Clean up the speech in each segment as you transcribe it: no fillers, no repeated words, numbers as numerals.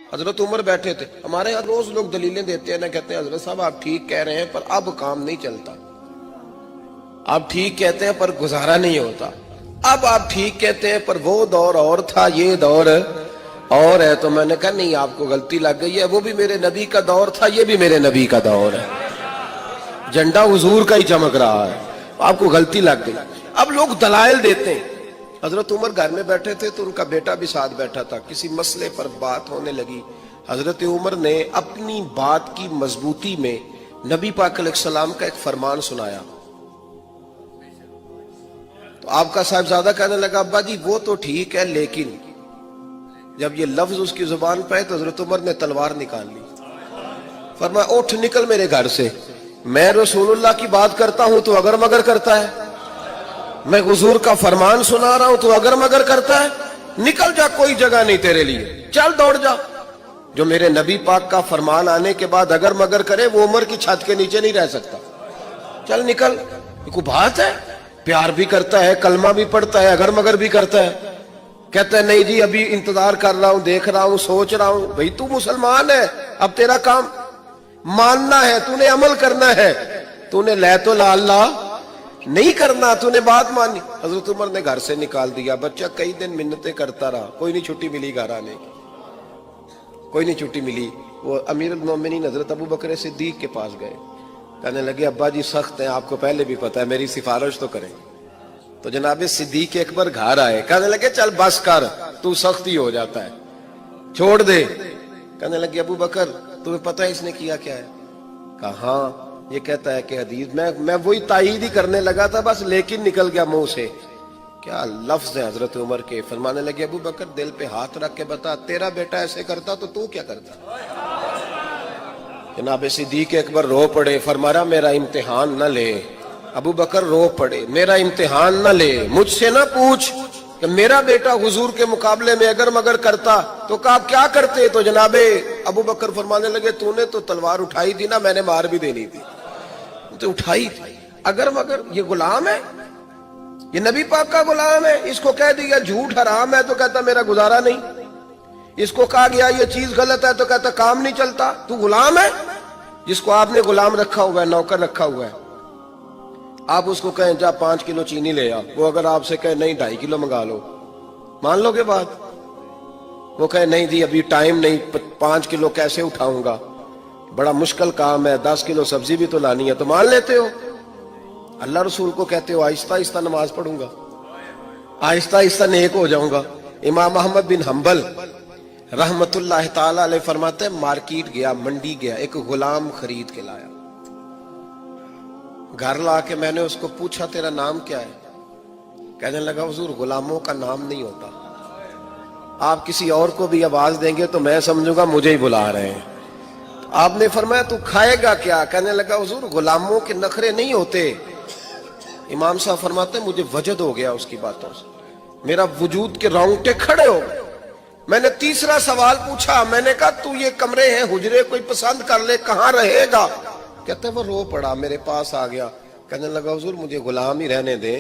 हजरत उमर बैठे थे। हमारे यहाँ रोज लोग दलीलें देते हैं ना, कहते हैं हजरत साहब आप ठीक कह रहे हैं पर अब काम नहीं चलता, आप ठीक कहते हैं पर गुजारा नहीं होता, अब आप ठीक कहते हैं पर वो दौर और था, ये दौर और है। तो मैंने कहा नहीं, आपको गलती लग गई है, वो भी मेरे नबी का दौर था, ये भी मेरे नबी का दौर है, झंडा हुजूर का ही चमक रहा है, आपको गलती लग गई। अब लोग दलाइल देते हैं। हजरत उमर घर में बैठे थे तो उनका बेटा भी साथ बैठा था, किसी मसले पर बात होने लगी। हजरत उमर ने अपनी बात की मजबूती में नबी पाक अलैहिस्सलाम का एक फरमान सुनाया। तो आपका साहिबजादा कहने लगा अब्बा जी वो तो ठीक है, लेकिन जब ये लफ्ज उसकी जुबान पे तो हजरत उमर ने तलवार निकाल ली, फरमाया उठ निकल मेरे घर से, मैं रसूलुल्लाह की बात करता हूं तो अगर मगर करता है, मैं हुजूर का फरमान सुना रहा हूं तो अगर मगर करता है, निकल जा, कोई जगह नहीं तेरे लिए, चल दौड़ जा। जो मेरे नबी पाक का फरमान आने के बाद अगर मगर करे वो उमर की छत के नीचे नहीं रह सकता, चल निकल। कोई बात है, प्यार भी करता है, कलमा भी पढ़ता है, अगर मगर भी करता है। कहता है नहीं जी अभी इंतजार कर रहा हूं, देख रहा हूं, सोच रहा हूं। भाई तू मुसलमान है, अब तेरा काम मानना है, तूने अमल करना है, तूने लै तो ला अल्लाह नहीं करना, तूने बात मानी। हजरत उमर ने घर से निकाल दिया। बच्चा कई दिन मिन्नतें करता रहा, कोई नहीं छुट्टी मिली घर आने की, कोई नहीं छुट्टी मिली। वो अमीर अल मोमिनीन हजरत अबू बकर सिद्दीक के पास गए, कहने लगे अब्बा जी सख्त हैं, आपको पहले भी पता है, मेरी सिफारिश तो करें। तो जनाब सिद्दीक अकबर घर आए, कहने लगे चल बस कर, तू सख्त ही हो जाता है, छोड़ दे। कहने लगे अबू बकर तुम्हें पता है इसने किया क्या है? कहा हाँ, ये कहता है कि हदीस मैं वही तायीद ही करने लगा था, बस लेकिन निकल गया मुंह से। क्या लफ्ज है हजरत उमर के। फरमाने लगे अबू बकर दिल पे हाथ रख के बता, तेरा बेटा ऐसे करता तो तू क्या करता? जनाब सिद्दीक अकबर रो पड़े, फरमाया मेरा इम्तिहान न ले। अबू बकर रो पड़े, मेरा इम्तिहान न ले, मुझसे ना पूछ कि मेरा बेटा हुजूर के मुकाबले में अगर मगर करता तो कहा क्या करते? तो जनाबे अबू बकर फरमाने लगे तूने तो तलवार उठाई थी ना, मैंने मार भी देनी थी, तो उठाई थी। अगर मगर ये गुलाम है, ये नबी पाक का गुलाम है, इसको कह दिया झूठ हराम है तो कहता मेरा गुजारा नहीं, इसको कहा गया ये चीज गलत है तो कहता काम नहीं चलता। तू गुलाम है, जिसको आपने गुलाम रखा हुआ है, नौकर रखा हुआ है, आप उसको कहें जा 5 किलो चीनी ले आ, वो अगर आपसे कहे नहीं 2.5 किलो मंगा लो, मान लोगे बात? वो कहे नहीं जी अभी टाइम नहीं, 5 किलो कैसे उठाऊंगा, बड़ा मुश्किल काम है, 10 किलो सब्जी भी तो लानी है, तो मान लेते हो। अल्लाह रसूल को कहते हो आहिस्ता आहिस्ता नमाज पढ़ूंगा, आहिस्ता आहिस्ता नेक हो जाऊंगा। इमाम अहमद बिन हंबल रहमतुल्लाह ताला अलैह फरमाते हैं मार्केट गया, मंडी गया, एक गुलाम खरीद के लाया। घर ला के मैंने उसको पूछा तेरा नाम क्या है? कहने लगा हुजूर गुलामों का नाम नहीं होता, आप किसी और को भी आवाज देंगे तो मैं समझूंगा मुझे ही बुला रहे हैं। आपने फरमाया तू खाएगा क्या? कहने लगा हुजूर गुलामों के नखरे नहीं होते। इमाम साहब फरमाते मुझे वजद हो गया उसकी बातों से, मेरा वजूद के रोंगटे खड़े हो गए। मैंने तीसरा सवाल पूछा, मैंने कहा तू ये कमरे हैं हुजरे कोई पसंद कर ले, कहां रहेगा? कहते वो रो पड़ा, मेरे पास आ गया, कहने लगा हुजूर मुझे गुलाम ही रहने दे,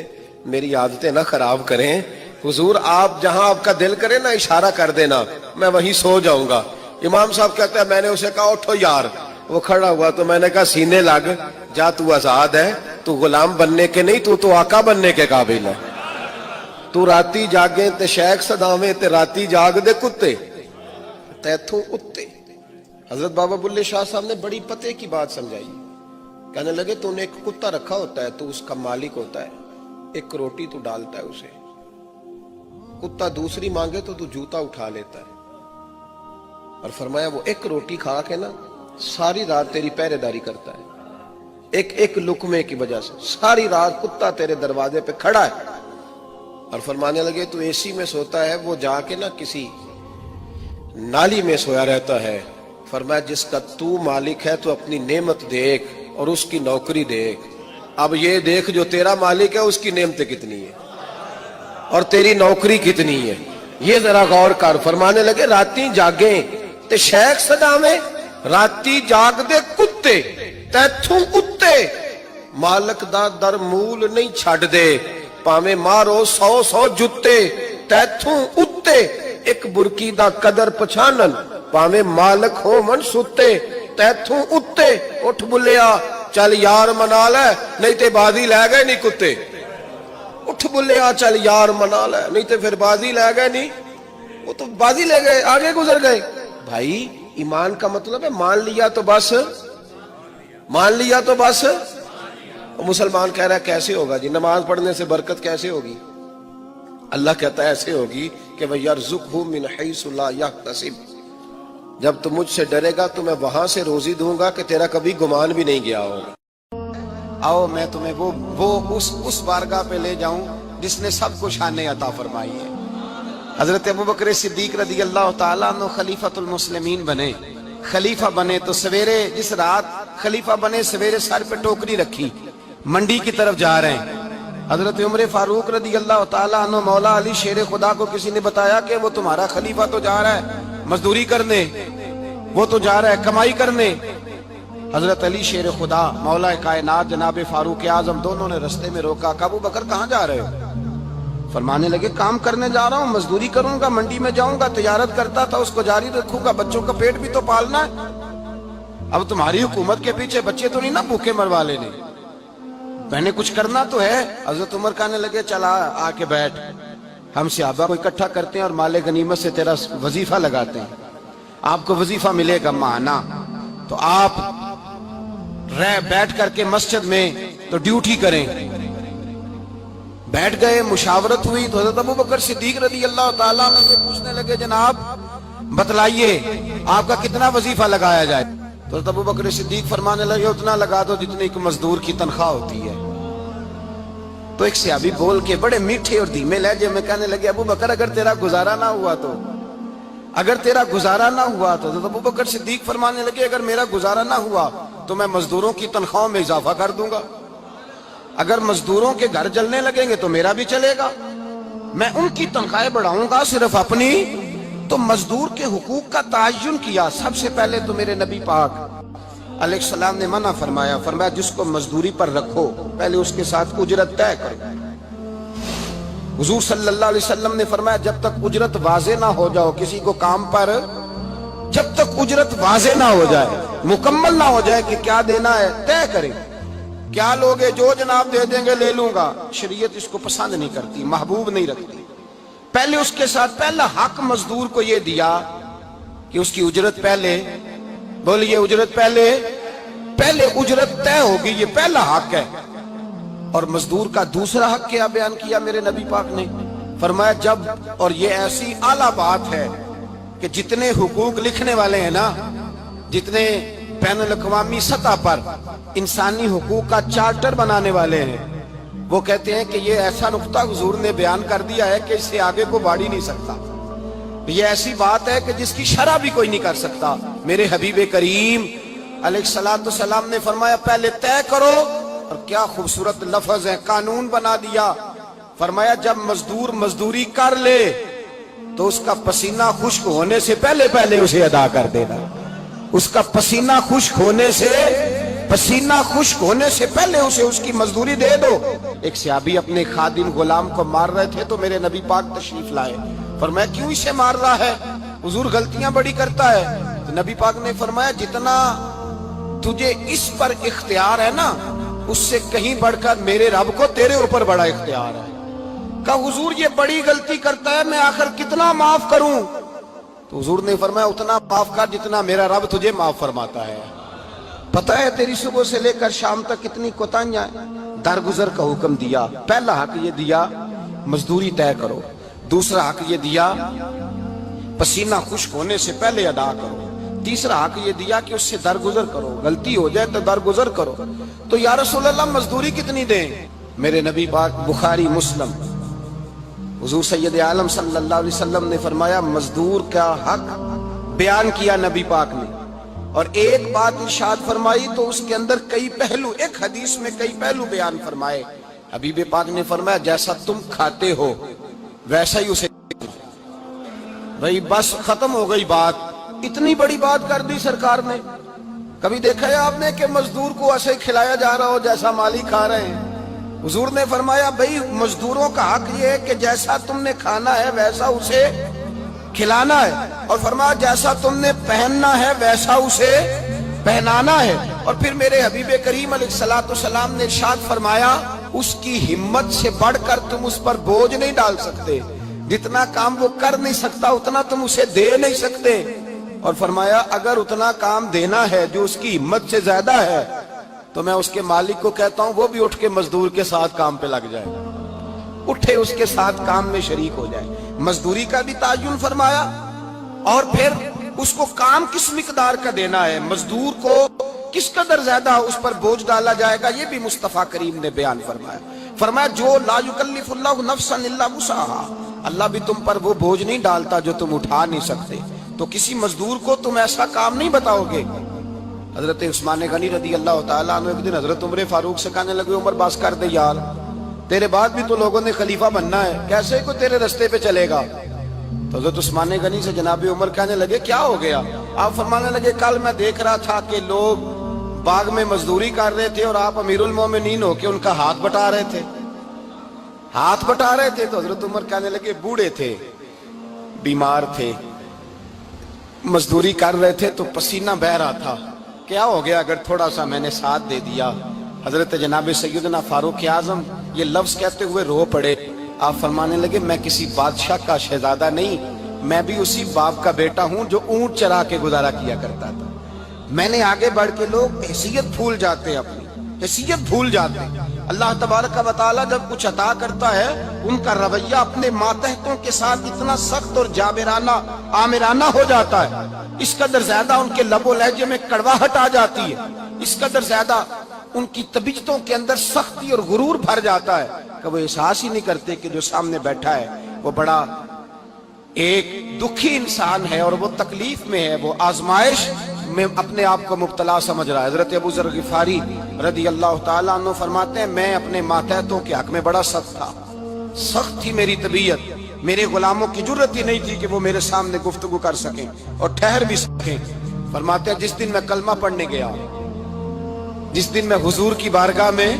मेरी आदतें ना खराब करें हुजूर, आप जहां आपका दिल करे ना इशारा कर देना, मैं वहीं सो जाऊंगा। इमाम साहब कहते हैं मैंने उसे कहा उठो यार, वो खड़ा हुआ तो मैंने कहा सीने लग जा, तू आजाद है, तू गुलाम बनने के नहीं, तू तो आका बनने के काबिल है। तू राती जागे ते शेख सदावे ते राती जाग दे कुत्ते तैथों उत्ते। हजरत बाबा बुल्ले शाह साहब ने बड़ी पते की बात समझाई। कहने लगे तूने एक कुत्ता रखा होता है, तू उसका मालिक होता है, एक रोटी तू डालता है उसे, कुत्ता दूसरी मांगे तो तू जूता उठा लेता है। और फरमाया वो एक रोटी खा के ना सारी रात तेरी पहरेदारी करता है, एक एक लुकमे की वजह से सारी रात कुत्ता तेरे दरवाजे पे खड़ा है। और फरमाने लगे तू एसी में सोता है, वो जाके ना किसी नाली में सोया रहता है। फरमाया जिसका तू मालिक है तो अपनी नेमत देख और उसकी नौकरी देख, अब ये देख जो तेरा मालिक है उसकी नेमतें कितनी है और तेरी नौकरी कितनी है, ये जरा गौर कर। फरमाने लगे राती जागे ते शेख सदावे, राती जाग दे कुत्ते तैथों उत्ते, मालक दा दर मूल नहीं छड़ दे, भावें मारो 100 जुत्ते तैथों उत्ते, एक बुरकी दा कदर पछानन ਭਾਵੇਂ ਮਾਲਕ ਹੋ ਮਨ ਸੁੱਤੇ ਤੈਥੋਂ ਉੱਤੇ ਉੱਠ ਬੁੱਲਿਆ ਚੱਲ ਯਾਰ ਮਨਾ ਲੈ ਨਹੀਂ ਤੇ ਬਾਜ਼ੀ ਲੈ ਗਏ ਨਹੀਂ ਕੁੱਤੇ ਉੱਠ ਬੁੱਲਿਆ ਚੱਲ यार मना ले नहीं तो फिर बाजी ले गए नहीं वो तो बाजी ले गए आगे गुजर गए भाई ईमान का मतलब है मान लिया तो बस मुसलमान कह रहा है कैसे होगा जी नमाज पढ़ने से बरकत कैसे होगी अल्लाह कहता है ऐसे होगी कि वह यरज़ुक़हु मिन हैसु ला यहतसिब जब तुम मुझसे डरेगा तो मैं वहां से रोजी दूंगा कि तेरा कभी गुमान भी नहीं गया होगा आओ मैं तुम्हें वो उस बारगाह पे ले जाऊं जिसने सबको शान अता फरमाई है। हजरत अबू बकर सिद्दीक रज़ी अल्लाह ताला अन्हु खलीफतुल मुस्लिमीन बने, खलीफा बने तो सवेरे जिस रात खलीफा बने सवेरे सर पे टोकरी रखी मंडी की तरफ जा रहे हैं। हजरत उमर फारूक रज़ी अल्लाह ताला अन्हु मौला अली शेर खुदा को किसी ने बताया कि वो तुम्हारा खलीफा तो जा रहा है मजदूरी करने, वो तो जा रहा है कमाई करने। हजरत अली शेर खुदा मौला कायनात जनाब फारूक आजम दोनों ने रास्ते में रोका। अबू बकर कहाँ जा रहे हो? फरमाने लगे काम करने जा रहा हूँ, मजदूरी करूंगा, मंडी में जाऊंगा, तिजारत करता था उसको जारी रखूंगा, बच्चों का पेट भी तो पालना है। अब तुम्हारी हुकूमत के पीछे बच्चे तो नहीं ना भूखे मरवा लेने, मैंने कुछ करना तो है। हजरत उमर कहने लगे चला आके बैठ, हम सहाबा को इकट्ठा करते हैं और माले गनीमत से तेरा वजीफा लगाते हैं, आपको वजीफा मिलेगा माना। तो आप बैठ करके मस्जिद में तो ड्यूटी करें। बैठ गए, मुशावरत हुई तो हज़रत अबू बकर सिद्दीक रज़ी अल्लाह ताला अन्हु से पूछने लगे जनाब बतलाइए आपका कितना वजीफा लगाया जाए? तो हज़रत अबू बकर सिद्दीक फरमाने लगे उतना लगा दो जितनी एक मजदूर की तनख्वाह होती है। तो एक सहाबी बोल के बड़े मीठे और धीमे लहजे में कहने लगे अबू बकर अगर तेरा गुजारा ना हुआ तो, अगर तेरा गुजारा ना हुआ तो अबू बकर सिद्दीक फरमाने लगे अगर मेरा गुजारा ना हुआ तो मैं मजदूरों की तनख्वाह में इजाफा कर दूंगा, अगर मजदूरों के घर जलने लगेंगे तो मेरा भी चलेगा, मैं उनकी तनख्वाहें बढ़ाऊंगा सिर्फ अपनी। तो मजदूर के हुकूक का तायुन किया। सबसे पहले तो मेरे नबी पाक अलैहिस्सलाम ने मना फरमाया, फरमाया जिसको मजदूरी पर रखो पहले उसके साथ उजरत तय करो। हुजूर सल्लल्लाहु अलैहि वसल्लम ने फरमाया जब तक उजरत वाज़े ना हो जाओ किसी को काम पर, जब तक उजरत वाज़े ना हो जाए, मुकम्मल ना हो जाए कि क्या देना है तय करें। क्या लोगे जो जनाब दे देंगे ले लूंगा, शरीयत इसको पसंद नहीं करती, महबूब नहीं रखती। पहले उसके साथ पहला हक मजदूर को ये दिया कि उसकी उजरत पहले, बोलिए उजरत पहले उजरत तय होगी, ये पहला हक है। और मजदूर का दूसरा हक क्या बयान किया मेरे नबी पाक ने? फरमाया जब, और ये ऐसी आला बात है कि जितने हुकूक लिखने वाले हैं ना, जितने बैनुल अक़वामी सतह पर इंसानी हुकूक का चार्टर बनाने वाले हैं, वो कहते हैं कि ये ऐसा नुक्ता हुजूर ने बयान कर दिया है कि इससे आगे को बढ़ ही नहीं सकता। ये ऐसी बात है कि जिसकी शरह भी कोई नहीं कर सकता। मेरे हबीब करीम अलैहिस्सलातु वस्सलाम ने फरमाया पहले तय करो, और क्या खूबसूरत लफ्ज है, कानून बना दिया। फरमाया जब मजदूर मजदूरी कर ले तो उसका पसीना खुश्क होने से पहले पहले उसे अदा कर देना, उसका पसीना खुश्क होने से पहले उसे उसकी मजदूरी दे दो। एक सहाबी अपने खादिम गुलाम को मार रहे थे तो मेरे नबी पाक तशरीफ लाए, फरमाया क्यों इसे मार रहा है? हुजूर गलतियां बड़ी करता है। तो नबी पाक ने फरमाया जितना तुझे इस पर इख्तियार है ना, उससे कहीं बढ़कर मेरे रब को तेरे ऊपर बड़ा इख्तियार है। कहा हुजूर ये बड़ी गलती करता है, मैं आखिर कितना माफ करूं? तो हुजूर ने फरमाया उतना माफ कर जितना मेरा रब तुझे माफ फरमाता है। पता है तेरी सुबह से लेकर शाम तक कितनी कोताहियां, दरगुजर का हुक्म दिया। पहला हक ये दिया मजदूरी तय करो, दूसरा हक ये दिया पसीना खुश्क होने से पहले अदा करो, तीसरा हक ये दिया कि उससे दरगुजर करो, गलती हो जाए तो दरगुजर करो। तो या रसूल अल्लाह मजदूरी कितनी दें? मेरे नबी पाक बुखारी मुस्लिम हुजूर सैयद आलम सल्लल्लाहु अलैहि वसल्लम ने फरमाया मजदूर का हक बयान किया नबी पाक ने, और एक बात इरशाद फरमाई तो उसके अंदर कई पहलू, एक हदीस में कई पहलू बयान फरमाए। हबीब पाक ने फरमाया जैसा तुम खाते हो वैसा ही उसे, भाई बस खत्म हो गई बात। इतनी बड़ी बात कर दी सरकार ने। कभी देखा है आपने कि मजदूर को ऐसे खिलाया जा रहा हो जैसा मालिक खा रहे हैं? हुजूर ने फरमाया भाई मजदूरों का हक ये है कि जैसा तुमने खाना है वैसा उसे کھلانا ہے، اور فرمایا جیسا تم نے پہننا ہے ویسا اسے پہنانا ہے۔ اور پھر میرے حبیب کریم علیہ الصلوۃ والسلام نے ارشاد فرمایا اس کی ہمت سے بڑھ کر تم اس پر بوجھ نہیں ڈال سکتے، جتنا کام وہ کر نہیں سکتا اتنا تم اسے دے نہیں سکتے، اور فرمایا اگر اتنا کام دینا ہے جو اس کی ہمت سے زیادہ ہے تو میں اس کے مالک کو کہتا ہوں وہ بھی اٹھ کے مزدور کے ساتھ کام پہ لگ جائے، اٹھے اس کے ساتھ کام میں شریک ہو جائے۔ مزدوری کا بھی تعین فرمایا، اور پھر اس کو کام کس مقدار کا دینا ہے، مزدور کو کس قدر زیادہ اس پر بوجھ ڈالا جائے گا، یہ بھی مصطفیٰ کریم نے بیان فرمایا۔ فرمایا جو لا یکلف اللہ نفسا الا وسعها، اللہ بھی تم پر وہ بوجھ نہیں ڈالتا جو تم اٹھا نہیں سکتے، تو کسی مزدور کو تم ایسا کام نہیں بتاؤ گے۔ حضرت عثمان غنی رضی اللہ تعالیٰ عنہ ایک دن حضرت عمر فاروق سے کہنے لگے عمر بس کر دے یار، تیرے بعد بھی تو لوگوں نے خلیفہ بننا ہے، کیسے کوئی تیرے رستے پہ چلے گا؟ تو حضرت عثمان غنی سے جناب عمر کہنے لگے کیا ہو گیا؟ آپ فرمانے لگے کل میں دیکھ رہا تھا کہ لوگ باغ میں مزدوری کر رہے تھے اور آپ امیر المومنین ہو کے ان کا ہاتھ بٹا رہے تھے، ہاتھ بٹا رہے تھے۔ تو حضرت عمر کہنے لگے بوڑھے تھے، بیمار تھے، مزدوری کر رہے تھے تو پسینہ بہہ رہا تھا، کیا ہو گیا اگر تھوڑا سا میں نے ساتھ دے دیا؟ حضرت جناب سیدنا فاروق اعظم یہ لفظ کہتے ہوئے رو پڑے۔ آپ فرمانے لگے میں کسی بادشاہ کا شہزادہ نہیں، میں بھی اسی باپ کا بیٹا ہوں جو اونٹ چرا کے گزارا کیا کرتا تھا۔ میں نے آگے بڑھ کے لوگ حیثیت بھول جاتے ہیں، اپنی حیثیت بھول جاتے ہیں۔ اللہ تبارک و تعالیٰ جب کچھ عطا کرتا ہے ان کا رویہ اپنے ماتحتوں کے ساتھ اتنا سخت اور جابرانہ آمرانہ ہو جاتا ہے، اس قدر زیادہ ان کے لب و لہجے میں کڑواہٹ آ جاتی ہے، اس قدر زیادہ ان کی طبیعتوں کے اندر سختی اور غرور بھر جاتا ہے کہ وہ احساس ہی نہیں کرتے کہ جو سامنے بیٹھا ہے وہ بڑا ایک دکھی انسان ہے اور وہ تکلیف میں ہے، وہ آزمائش میں اپنے آپ کو مبتلا سمجھ رہا ہے۔ حضرت ابو ذر غفاری رضی اللہ تعالیٰ عنہ فرماتے ہیں میں اپنے ماتحتوں کے حق میں بڑا سخت تھا، سخت تھی میری طبیعت، میرے غلاموں کی جرت ہی نہیں تھی کہ وہ میرے سامنے گفتگو کر سکیں اور ٹھہر بھی سکیں۔ فرماتے ہیں جس دن میں کلمہ پڑھنے گیا، جس دن میں حضور کی بارگاہ میں،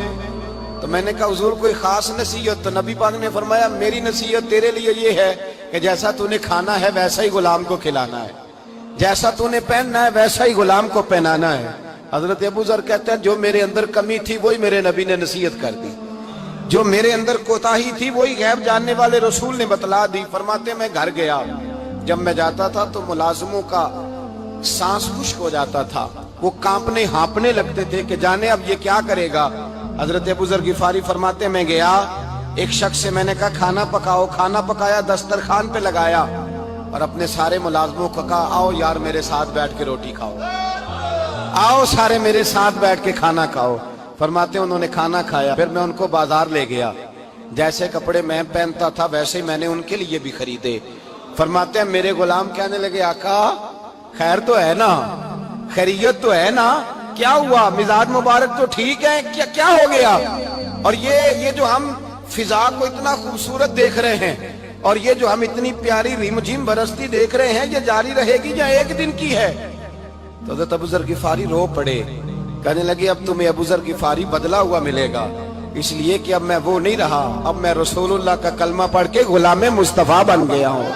تو میں نے کہا حضور کوئی خاص نصیحت؟ تو نبی پاک نے فرمایا میری نصیحت تیرے لیے یہ ہے کہ جیسا تو نے کھانا ہے ویسا ہی غلام کو کھلانا ہے، جیسا تو نے پہننا ہے ویسا ہی غلام کو پہنانا ہے۔ حضرت ابو ذر کہتے ہیں جو میرے اندر کمی تھی وہی میرے نبی نے نصیحت کر دی، جو میرے اندر کوتاہی تھی وہی غیب جاننے والے رسول نے بتلا دی۔ فرماتے ہیں میں گھر گیا، جب میں جاتا تھا تو ملازموں کا سانس خشک ہو جاتا تھا، وہ کانپنے ہانپنے لگتے تھے کہ جانے اب یہ کیا کرے گا۔ حضرت ابو ذر غفاری فرماتے ہیں میں گیا، ایک شخص سے میں نے کہا کھانا پکاؤ، کھانا پکایا، دسترخوان پہ لگایا اور اپنے سارے ملازموں کو کہا آؤ یار میرے ساتھ بیٹھ کے روٹی کھاؤ، آؤ سارے میرے ساتھ بیٹھ کے کھانا کھاؤ۔ فرماتے ہیں انہوں نے کھانا کھایا، پھر میں ان کو بازار لے گیا، جیسے کپڑے میں پہنتا تھا ویسے ہی میں نے ان کے لیے بھی خریدے۔ فرماتے ہیں میرے غلام کہنے لگے آقا خیر تو ہے نا، خیریت تو ہے نا، کیا ہوا؟ مزاج مبارک تو ٹھیک ہے، کیا ہو گیا؟ اور یہ جو ہم فضا کو اتنا خوبصورت دیکھ رہے ہیں اور یہ جو ہم اتنی پیاری ریم جھیم برستی دیکھ رہے ہیں یہ جاری رہے گی یا ایک دن کی ہے؟ تو حضرت ابو ذر غفاری رو پڑے، کہنے لگے اب تمہیں ابو ذر غفاری بدلا ہوا ملے گا، اس لیے کہ اب میں وہ نہیں رہا، اب میں رسول اللہ کا کلمہ پڑھ کے غلام مصطفیٰ بن گیا ہوں،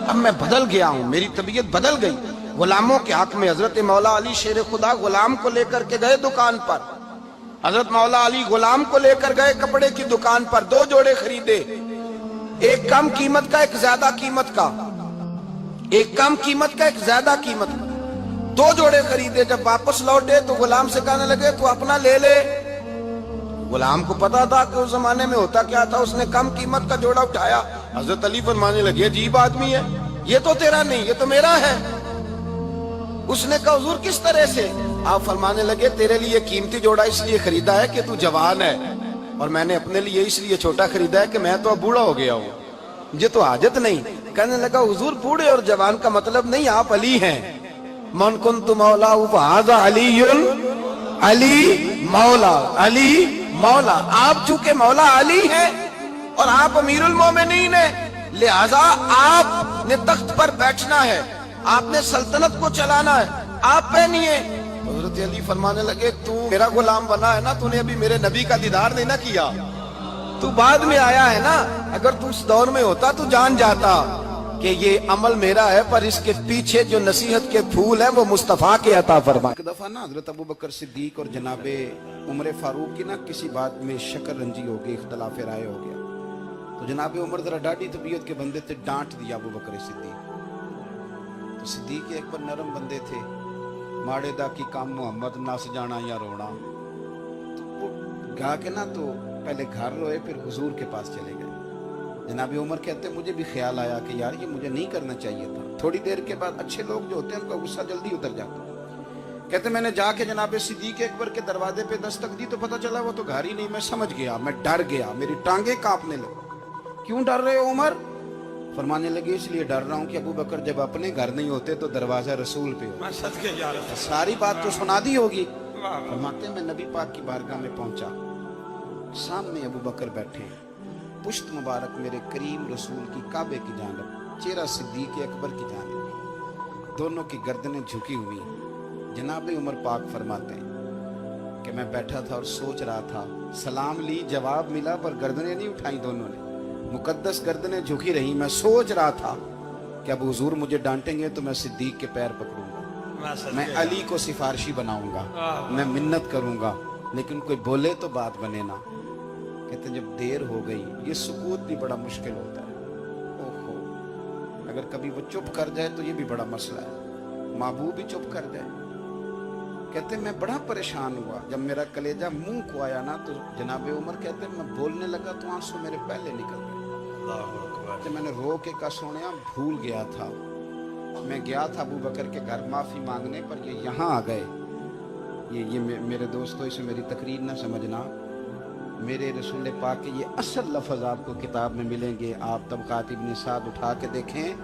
اب میں بدل گیا ہوں، میری طبیعت بدل گئی۔ غلاموں کے حق میں حضرت مولا علی شیر خدا غلام کو لے کر کے گئے دکان پر، حضرت مولا علی غلام کو لے کر گئے کپڑے کی دکان پر، 2 جوڑے خریدے، ایک کم قیمت کا ایک زیادہ قیمت کا، ایک کم قیمت کا ایک زیادہ قیمت کا، 2 جوڑے خریدے۔ جب واپس لوٹے تو غلام سے کہنے لگے تو اپنا لے لے۔ غلام کو پتا تھا کہ اس زمانے میں ہوتا کیا تھا، اس نے کم قیمت کا جوڑا اٹھایا۔ حضرت علی فرمانے لگے عجیب آدمی ہے، یہ تو تیرا نہیں، یہ تو میرا ہے۔ اس نے کہا حضور کس طرح سے؟ آپ فرمانے لگے تیرے لیے قیمتی جوڑا اس لیے خریدا ہے کہ تو جوان ہے، اور میں نے اپنے لیے اس لیے چھوٹا خریدا ہے کہ میں تو اب بوڑھا ہو گیا ہوں، مجھے تو حاجت نہیں۔ کہنے لگا حضور بوڑھے اور جوان کا مطلب نہیں، آپ علی ہیں، من کنت مولا فہذا علی، علی مولا، علی مولا، آپ چونکہ مولا علی ہیں اور آپ امیر المومنین ہیں، لہذا آپ نے تخت پر بیٹھنا ہے، آپ نے سلطنت کو چلانا ہے، آپ پہنیے۔ حضرت علی فرمانے لگے تو میرا غلام بنا ہے نا، تو نے ابھی میرے نبی کا دیدار نہیں نہ کیا، تو بعد میں آیا ہے نا، اگر تو اس دور میں ہوتا تو جان جاتا کہ یہ عمل میرا ہے پر اس کے پیچھے جو نصیحت کے پھول ہیں وہ مصطفیٰ کے عطا فرمائے. ایک دفعہ نا حضرت ابو بکر صدیق اور جناب عمر فاروق کی نا کسی بات میں شکر رنجی ہو گئی, اختلاف رائے ہو گیا. تو جناب عمر ذرا ڈاڈی طبیعت کے بندے تھے, ڈانٹ دیا ابو بکر صدیق. تو صدیق ایک پر نرم بندے تھے, ماڑے دا کی کام محمد نس جانا یا رونا. تو وہ گا کے نا تو پہلے گھر روئے پھر حضور کے پاس چلے گئے. جناب عمر کہتے ہیں مجھے بھی خیال آیا کہ یار یہ مجھے نہیں کرنا چاہیے تھا. تھوڑی دیر کے بعد اچھے لوگ جو ہوتے ہیں ان کا غصہ جلدی اتر جاتا ہے. کہتے میں نے جا کے جناب صدیق اکبر کے دروازے پہ دستک دی تو پتہ چلا وہ تو گھر ہی نہیں. میں سمجھ گیا, میں ڈر گیا, میری ٹانگیں کانپنے لگی. کیوں ڈر رہے ہو عمر؟ فرمانے لگے اس لیے ڈر رہا ہوں کہ ابو بکر جب اپنے گھر نہیں ہوتے تو دروازہ رسول پہ ہو. ساری بات تو سنا دی ہوگی. فرماتے ہیں میں نبی پاک کی بارگاہ میں پہنچا, سامنے ابو بکر بیٹھے, پشت مبارک میرے کریم رسول کی کعبے کی جانب, چہرہ صدیق اکبر کی جانب, دونوں کی گردنیں جھکی ہوئی. جناب عمر پاک فرماتے ہیں کہ میں بیٹھا تھا اور سوچ رہا تھا, سلام لی, جواب ملا پر گردنیں نہیں اٹھائیں دونوں نے, مقدس گردنیں جھکی رہی. میں سوچ رہا تھا کہ اب حضور مجھے ڈانٹیں گے تو میں صدیق کے پیر پکڑوں گا, میں علی کو سفارشی بناؤں گا, میں منت کروں گا, لیکن کوئی بولے تو بات بنے نا. کہتے ہیں جب دیر ہو گئی, یہ سکوت بھی بڑا مشکل ہوتا ہے. اوہو, اگر کبھی وہ چپ کر جائے تو یہ بھی بڑا مسئلہ ہے, محبوب بھی چپ کر جائے. کہتے ہیں میں بڑا پریشان ہوا, جب میرا کلیجہ منہ کو آیا نا تو جناب عمر کہتے ہیں میں بولنے لگا تو آنسو میرے پہلے نکل گئے. میں نے رو کے کہا سونیا بھول گیا تھا, میں گیا تھا ابو بکر کے گھر معافی مانگنے پر یہ یہاں آ گئے. یہ میرے دوستوں اسے میری تقریر نہ سمجھنا, میرے رسول پاک کے یہ اصل لفظ آپ کو کتاب میں ملیں گے. آپ طبقات ابن سعد اٹھا کے دیکھیں.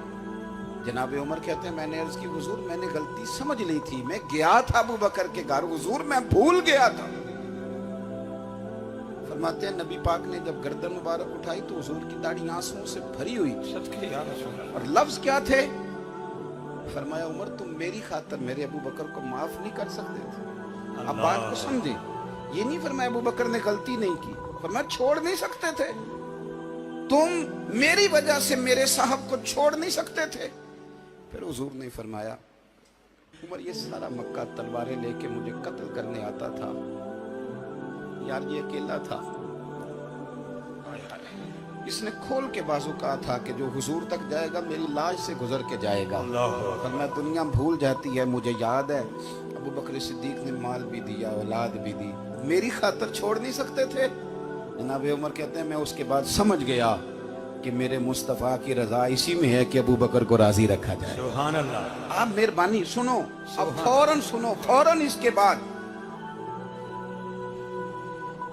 جناب عمر کہتے ہیں میں نے عرض کی حضور میں نے غلطی سمجھ لی تھی, میں گیا تھا ابو بکر کے گھر حضور, میں بھول گیا تھا. فرماتے ہیں نبی پاک نے جب گردن مبارک اٹھائی تو حضور کی داڑھی آنسوؤں سے بھری ہوئی, اور لفظ کیا تھے؟ فرمایا عمر تم میری خاطر میرے ابو بکر کو معاف نہیں کر سکتے تھے. اب بات کو سمجھیں, یہ نہیں فرمایا ابو بکر نے غلطی نہیں کی, فرمایا چھوڑ نہیں سکتے تھے تم, میری وجہ سے میرے صاحب کو چھوڑ نہیں سکتے تھے. پھر حضور نے فرمایا عمر یہ سارا مکہ تلواریں لے کے مجھے قتل کرنے آتا تھا, یار یہ اکیلا تھا, اس نے کھول کے بازو کہا تھا کہ جو حضور تک جائے گا میری لاش سے گزر کے جائے گا. فرمایا دنیا بھول جاتی ہے, مجھے یاد ہے ابو بکر صدیق نے مال بھی دیا, اولاد بھی دی, میری خاطر چھوڑ نہیں سکتے تھے. جناب عمر کہتے ہیں میں اس کے بعد سمجھ گیا کہ میرے مصطفیٰ کی رضا اسی میں ہے کہ ابو بکر کو راضی رکھا جائے. سبحان اللہ. آپ مہربانی سنو, اب فوراً سنو, فوراً اس کے بعد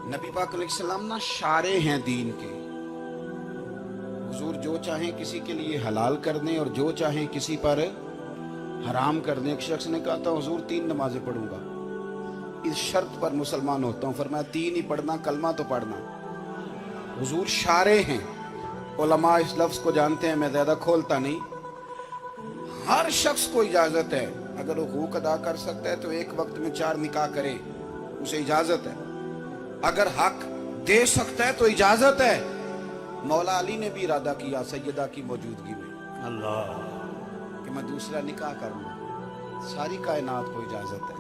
نبی پاک علیہ السلام نا شارع ہیں دین کے. حضور جو چاہیں کسی کے لیے حلال کر دیں اور جو چاہیں کسی پر حرام کر دیں. ایک شخص نے کہا تھا حضور 3 نمازیں پڑھوں گا, اس شرط پر مسلمان ہوتا ہوں. فرمایا 3 ہی پڑھنا, کلمہ تو پڑھنا. حضور شارع ہیں, علماء اس لفظ کو جانتے ہیں, میں زیادہ کھولتا نہیں. ہر شخص کو اجازت ہے, اگر حقوق ادا کر سکتا ہے تو ایک وقت میں 4 نکاح کرے, اسے اجازت ہے. اگر حق دے سکتا ہے تو اجازت ہے. مولا علی نے بھی ارادہ کیا سیدہ کی موجودگی میں اللہ کہ میں دوسرا نکاح کر لوں, ساری کائنات کو اجازت ہے.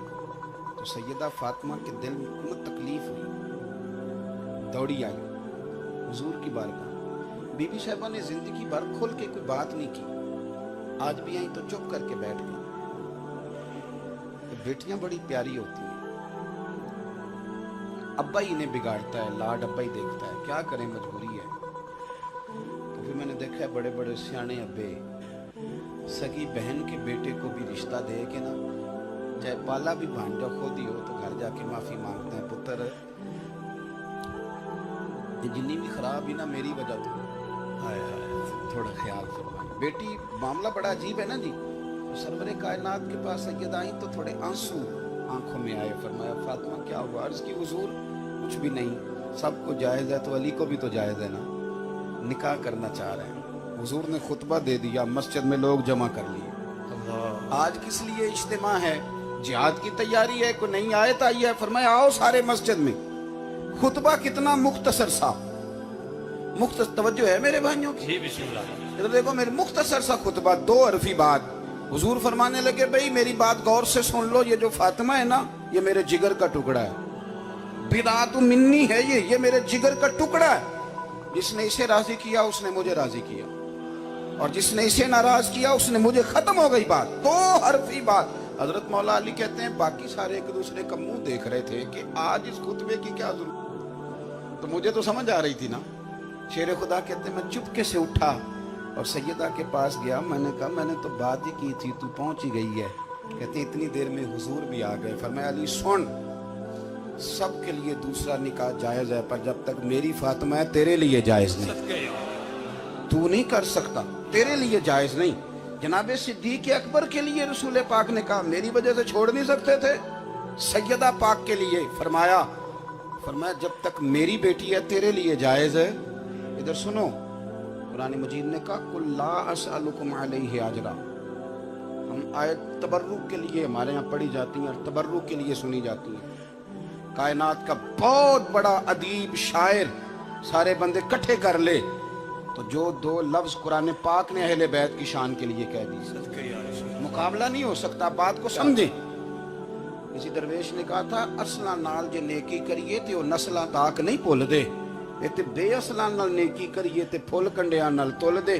تو سیدہ فاطمہ کے دل میں تکلیف ہوئی, دوڑی آئی حضور کی بارگاہ. بی بی صاحبہ نے زندگی بھر کھل کے کوئی بات نہیں کی, آج بھی آئی تو چپ کر کے بیٹھ گئی. بیٹیاں بڑی پیاری ہوتی ہیں, ابا ہی انہیں بگاڑتا ہے, لاڈ ابا ہی دیکھتا ہے, کیا کریں مجبوری ہے. تو پھر میں نے دیکھا ہے بڑے بڑے سیانے ابے سگی بہن کے بیٹے کو بھی رشتہ دے کے نا, چاہے پالا بھی بھانجا خود ہی ہو تو گھر جا کے معافی مانگتے ہیں, پتر یہ جنی بھی خراب ہی نا میری وجہ تو تھوڑا خیال فرمائیں. بیٹی معاملہ بڑا عجیب ہے نا جی. سرور کائنات کے پاس سید آئیں تو تھوڑے آنسو آنکھوں میں آئے. فرمایا فاطمہ کیا ہوا؟ عرض کی حضور کچھ بھی نہیں, سب کو جائز ہے تو علی کو بھی تو جائز ہے نا, نکاح کرنا چاہ رہے ہیں. حضور نے خطبہ دے دیا, مسجد میں لوگ جمع کر لیے. آج کس لیے اجتماع ہے؟ جہاد کی تیاری ہے, کوئی نئی آیت آئی ہے. فرمایا آؤ سارے مسجد میں. خطبہ کتنا مختصر سا, مختصر توجہ ہے میرے بھائیوں کی. جی بسم اللہ. इधर देखो मेरी मुख्तसर सा खुतबा, 2 हरफी बात। हुजूर फरमाने लगे भाई मेरी बात गौर से सुन लो, ये जो फातिमा है ना ये मेरे जिगर का टुकड़ा है, बिदातु मिन्नी है, ये मेरे जिगर का टुकड़ा है। जिसने इसे राजी किया उसने मुझे राजी किया, और जिसने इसे नाराज किया उसने मुझे, खत्म हो गई बात। 2 हरफी बात। हजरत मौला अली कहते हैं बाकी सारे एक दूसरे का मुंह देख रहे थे कि आज इस खुतबे की क्या जरूरत, तो मुझे तो समझ आ रही थी ना। शेर खुदा कहते हैं मैं चुपके से उठा और सैयदा के पास गया, मैंने कहा मैंने तो बात ही की थी, तू पहुंच ही गई है। कहते इतनी देर में हुजूर भी आ गए। फरमाया अली सुन, सबके लिए दूसरा निकाह जायज है, पर जब तक मेरी फातिमा है तेरे लिए जायज नहीं, तू नहीं कर सकता, तेरे लिए जायज नहीं। जनाबे सिद्दीक अकबर के लिए रसूल पाक ने कहा मेरी वजह से छोड़ नहीं सकते थे, सैयदा पाक के लिए फरमाया जब तक मेरी बेटी है तेरे लिए जायज है। इधर सुनो, कुरान मजीद ने कहा कुल ला असअलुकुम अलैहि अजरा। हम आयत तबर्रुक के लिए हमारे यहाँ पढ़ी जाती हैं और तबर्रुक के लिए सुनी जाती हैं। कायनात का बहुत बड़ा अदीब शायर सारे बंदे इकट्ठे कर ले तो जो 2 लफ्ज कुरान पाक ने अहले बैत की शान के लिए कह दी, मुकाबला नहीं हो सकता। बात को समझे। किसी दरवेश ने कहा था असला नाल जे नेकी करिए ते ओ नस्ला ताक नहीं भुल दे, ते बेअसला नाल नेकी करिए ते फुल कंडियां नाल तुल दे।